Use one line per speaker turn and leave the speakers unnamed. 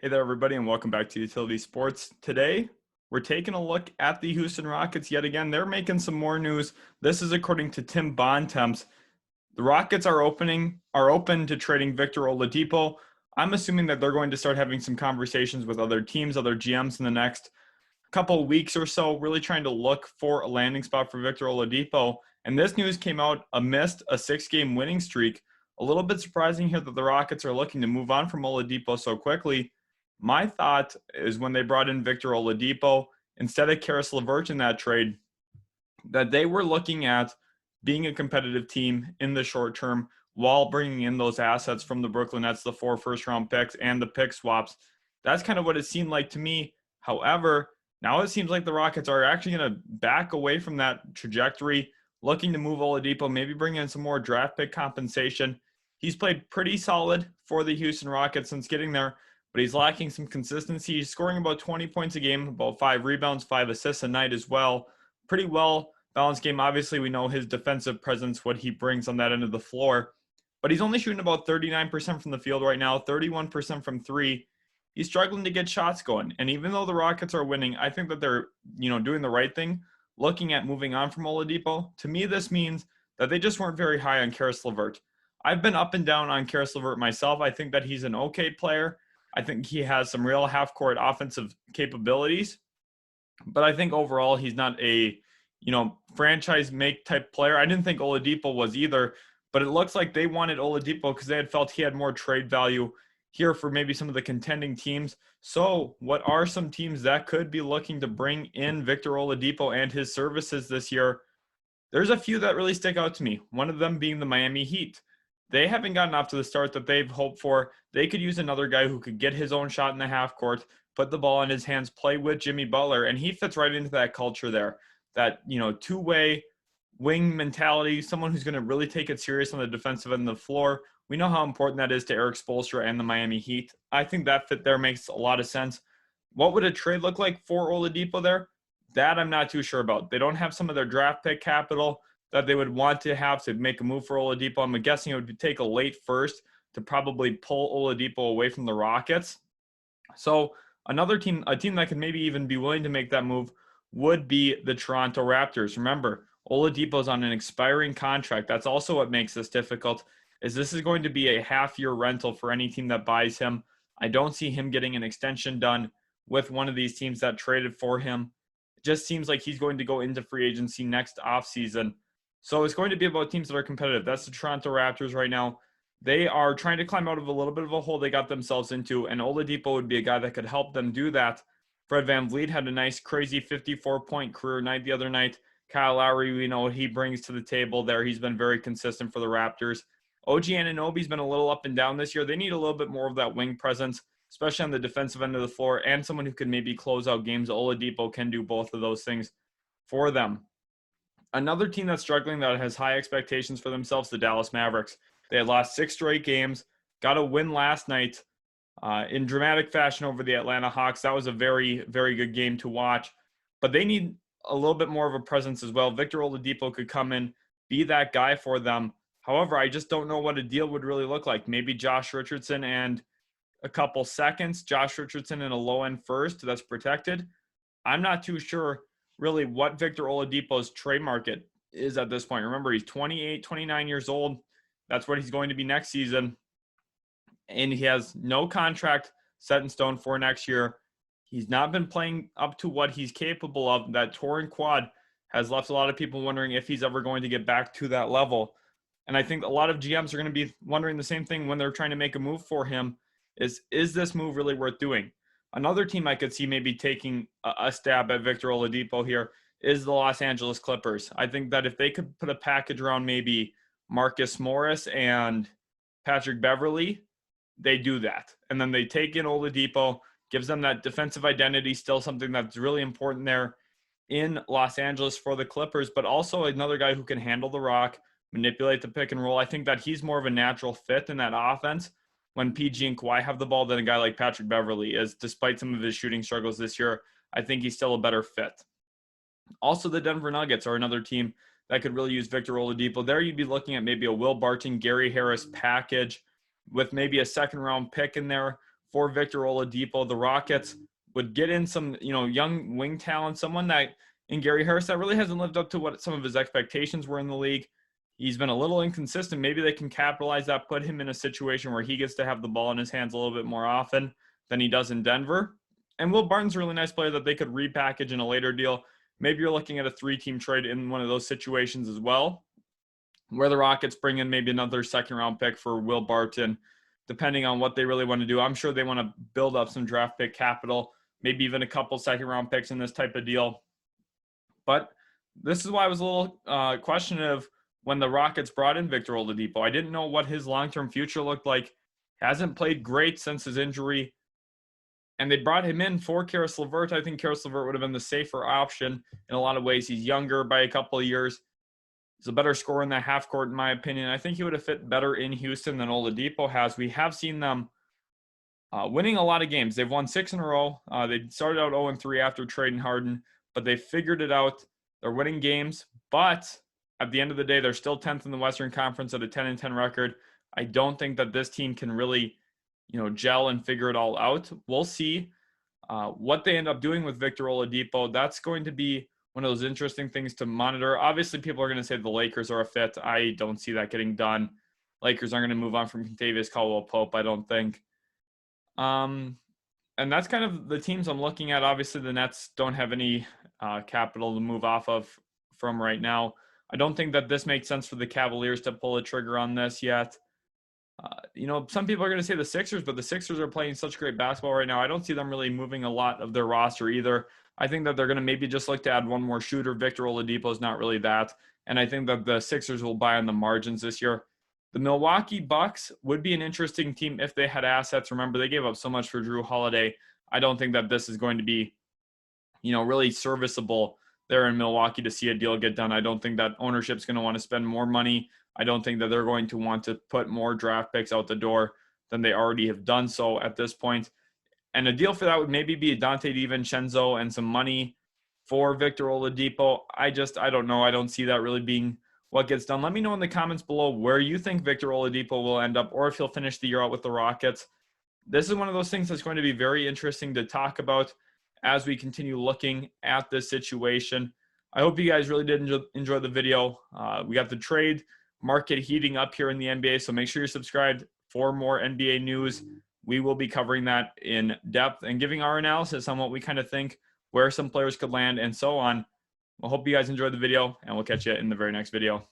Hey there, everybody, and welcome back to Utility Sports. Today, we're taking a look at the Houston Rockets yet again. They're making some more news. This is according to Tim Bontemps. The Rockets are open to trading Victor Oladipo. I'm assuming that they're going to start having some conversations with other teams, other GMs in the next couple of weeks or so, really trying to look for a landing spot for Victor Oladipo. And this news came out amidst a 6-game winning streak. A little bit surprising here that the Rockets are looking to move on from Oladipo so quickly. My thought is when they brought in Victor Oladipo, instead of Karis LeVert in that trade, that they were looking at being a competitive team in the short term while bringing in those assets from the Brooklyn Nets, the 4 first-round picks, and the pick swaps. That's kind of what it seemed like to me. However, now it seems like the Rockets are actually going to back away from that trajectory, looking to move Oladipo, maybe bring in some more draft pick compensation. He's played pretty solid for the Houston Rockets since getting there, but he's lacking some consistency. He's scoring about 20 points a game, about 5 rebounds, 5 assists a night as well. Pretty well balanced game. Obviously, we know his defensive presence, what he brings on that end of the floor, but he's only shooting about 39% from the field right now, 31% from three. He's struggling to get shots going. And even though the Rockets are winning, I think that they're, doing the right thing, looking at moving on from Oladipo. To me, this means that they just weren't very high on Karis LeVert. I've been up and down on Karis LeVert myself. I think that he's an okay player. I think he has some real half-court offensive capabilities, but I think overall he's not a, franchise make type player. I didn't think Oladipo was either, but it looks like they wanted Oladipo because they had felt he had more trade value here for maybe some of the contending teams. So what are some teams that could be looking to bring in Victor Oladipo and his services this year? There's a few that really stick out to me. One of them being the Miami Heat. They haven't gotten off to the start that they've hoped for. They could use another guy who could get his own shot in the half court, put the ball in his hands, play with Jimmy Butler, and he fits right into that culture there. That, two-way wing mentality, someone who's going to really take it serious on the defensive end of the floor. We know how important that is to Eric Spoelstra and the Miami Heat. I think that fit there makes a lot of sense. What would a trade look like for Oladipo there? That I'm not too sure about. They don't have some of their draft pick capital that they would want to have to make a move for Oladipo. I'm guessing it would take a late first to probably pull Oladipo away from the Rockets. So another team, a team that could maybe even be willing to make that move would be the Toronto Raptors. Remember, Oladipo's on an expiring contract. That's also what makes this difficult, is this is going to be a half-year rental for any team that buys him. I don't see him getting an extension done with one of these teams that traded for him. It just seems like he's going to go into free agency next offseason. So it's going to be about teams that are competitive. That's the Toronto Raptors right now. They are trying to climb out of a little bit of a hole they got themselves into, and Oladipo would be a guy that could help them do that. Fred VanVleet had a nice, crazy 54-point career night the other night. Kyle Lowry, we know what he brings to the table there. He's been very consistent for the Raptors. OG Anunoby's been a little up and down this year. They need a little bit more of that wing presence, especially on the defensive end of the floor, and someone who can maybe close out games. Oladipo can do both of those things for them. Another team that's struggling that has high expectations for themselves, the Dallas Mavericks. They had lost 6 straight games, got a win last night in dramatic fashion over the Atlanta Hawks. That was a very, very good game to watch. But they need a little bit more of a presence as well. Victor Oladipo could come in, be that guy for them. However, I just don't know what a deal would really look like. Maybe Josh Richardson and a couple seconds. Josh Richardson in a low-end first that's protected. I'm not too sure really what Victor Oladipo's trade market is at this point. Remember, he's 28, 29 years old. That's what he's going to be next season. And he has no contract set in stone for next year. He's not been playing up to what he's capable of. That torn quad has left a lot of people wondering if he's ever going to get back to that level. And I think a lot of GMs are going to be wondering the same thing when they're trying to make a move for him is this move really worth doing? Another team I could see maybe taking a stab at Victor Oladipo here is the Los Angeles Clippers. I think that if they could put a package around maybe Marcus Morris and Patrick Beverley, they do that. And then they take in Oladipo, gives them that defensive identity, still something that's really important there in Los Angeles for the Clippers, but also another guy who can handle the rock, manipulate the pick and roll. I think that he's more of a natural fit in that offense when PG and Kawhi have the ball than a guy like Patrick Beverley is. Despite some of his shooting struggles this year, I think he's still a better fit. Also, the Denver Nuggets are another team that could really use Victor Oladipo. There you'd be looking at maybe a Will Barton, Gary Harris package with maybe a second-round pick in there for Victor Oladipo. The Rockets would get in some, young wing talent, someone that in Gary Harris that really hasn't lived up to what some of his expectations were in the league. He's been a little inconsistent. Maybe they can capitalize that, put him in a situation where he gets to have the ball in his hands a little bit more often than he does in Denver. And Will Barton's a really nice player that they could repackage in a later deal. Maybe you're looking at a 3-team trade in one of those situations as well, where the Rockets bring in maybe another second-round pick for Will Barton, depending on what they really want to do. I'm sure they want to build up some draft pick capital, maybe even a couple second-round picks in this type of deal. But this is why I was a little questioning when the Rockets brought in Victor Oladipo. I didn't know what his long-term future looked like. Hasn't played great since his injury. And they brought him in for Caris LeVert. I think Caris LeVert would have been the safer option in a lot of ways. He's younger by a couple of years. He's a better scorer in the half court, in my opinion. I think he would have fit better in Houston than Oladipo has. We have seen them winning a lot of games. They've won 6 in a row. They started out 0-3 after trading Harden, but they figured it out. They're winning games, but at the end of the day, they're still 10th in the Western Conference at a 10-10 record. I don't think that this team can really, gel and figure it all out. We'll see what they end up doing with Victor Oladipo. That's going to be one of those interesting things to monitor. Obviously, people are going to say the Lakers are a fit. I don't see that getting done. Lakers aren't going to move on from Kentavious Caldwell-Pope, I don't think. And that's kind of the teams I'm looking at. Obviously, the Nets don't have any capital to move off of from right now. I don't think that this makes sense for the Cavaliers to pull a trigger on this yet. Some people are going to say the Sixers, but the Sixers are playing such great basketball right now. I don't see them really moving a lot of their roster either. I think that they're going to maybe just look to add one more shooter. Victor Oladipo is not really that. And I think that the Sixers will buy on the margins this year. The Milwaukee Bucks would be an interesting team if they had assets. Remember, they gave up so much for Drew Holiday. I don't think that this is going to be, really serviceable there in Milwaukee to see a deal get done. I don't think that ownership is going to want to spend more money. I don't think that they're going to want to put more draft picks out the door than they already have done so at this point. And a deal for that would maybe be Dante DiVincenzo and some money for Victor Oladipo. I don't know. I don't see that really being what gets done. Let me know in the comments below where you think Victor Oladipo will end up, or if he'll finish the year out with the Rockets. This is one of those things that's going to be very interesting to talk about as we continue looking at this situation. I hope you guys really did enjoy the video. We got the trade market heating up here in the NBA, so make sure you're subscribed for more NBA news. We will be covering that in depth and giving our analysis on what we kind of think, where some players could land, and so on. I hope you guys enjoyed the video, and we'll catch you in the very next video.